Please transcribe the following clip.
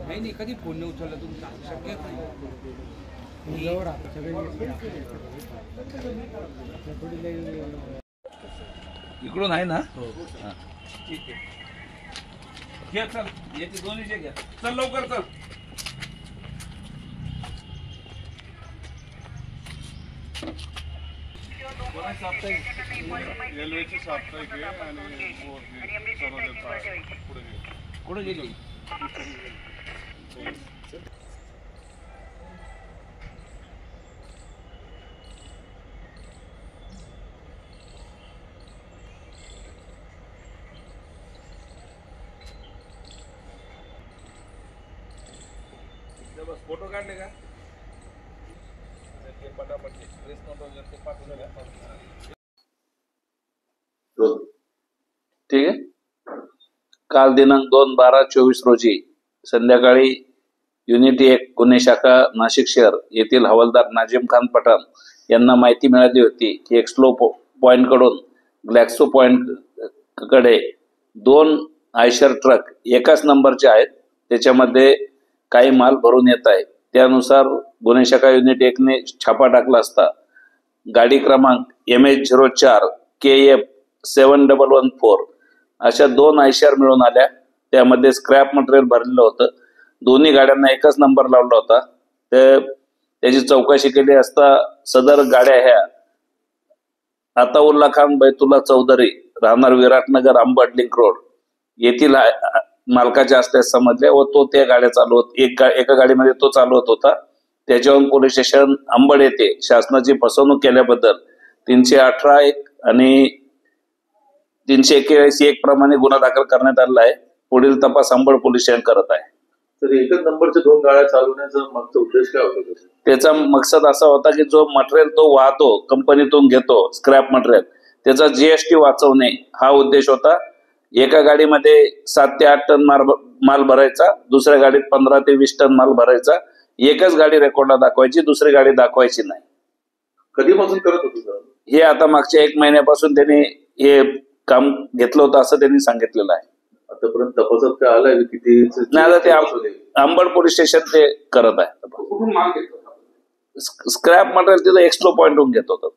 नाही कधी फोन नाही उचलला तुमचा शक्य इकडून आहे ना. ठीक आहे घ्या चल याचे दोन्हीचे घ्या चल लवकर चल. रेल्वेची साप्ताहिक आहे आणि कुठे गेली. बस फोटो काढले का पटापट प्रेस नोट वगैरे ते पाठवलं का. ठीक आहे. काल दिनांक 2/12/24 रोजी संध्याकाळी युनिटी 1 गुन्हे शाखा नाशिक शहर येथील हवालदार नाजिम खान पठाण यांना माहिती मिळाली होती की एक्सलो पॉइंट कडून ग्लॅक्सो पॉइंट कडे 2 आयशर ट्रक एकाच नंबरचे आहेत, त्याच्यामध्ये काही माल भरून येत आहे. त्यानुसार गुन्हे शाखा युनिट 1 ने छापा टाकला असता गाडी क्रमांक MH04 KF 7114 अशा 2 आयशर मिळून आल्या. त्यामध्ये स्क्रॅप मटेरियल भरलेलं होतं. दोन्ही गाड्यांना एकच नंबर लावला होता. त्याची चौकशी केली असता सदर गाड्या ह्या अताउल्ला खान बैतुल्ला चौधरी राहणार विराटनगर अंबड लिंक रोड येथील मालकाच्या असल्यास समजले व तो त्या गाड्या चालवत एका गाडीमध्ये तो चालवत होता. त्याच्यावरून पोलीस स्टेशन अंबड येथे शासनाची फसवणूक केल्याबद्दल 318(1) आणि 381(1) प्रमाणे गुन्हा दाखल करण्यात आला आहे. पुढील तपास अंबड पोलीस स्टेशन करत आहे. तर एकच नंबरच्या 2 गाड्या चालवण्याचा मागचा उद्देश काय होता? त्याचा मकसद असा होता की जो मटेरियल तो वाहतो कंपनीतून घेतो स्क्रॅप मटेरियल त्याचा GST वाचवणे हा उद्देश होता. एका गाडीमध्ये 7 ते 8 टन माल भरायचा, दुसऱ्या गाडीत 15 ते 20 टन माल भरायचा. एकच गाडी रेकॉर्डला दाखवायची, दुसरी गाडी दाखवायची नाही. कधीपासून करत होतो हे आता मागच्या 1 महिन्यापासून त्यांनी हे काम घेतलं होतं असं त्यांनी सांगितलेलं आहे. आतापर्यंत तपासात काय आलाय किती? नाही आता ते अंबड पोलीस स्टेशन ते करत आहे. स्क्रॅप मटेरियल तिथं एक्सप्लो पॉइंटहून घेत होतं.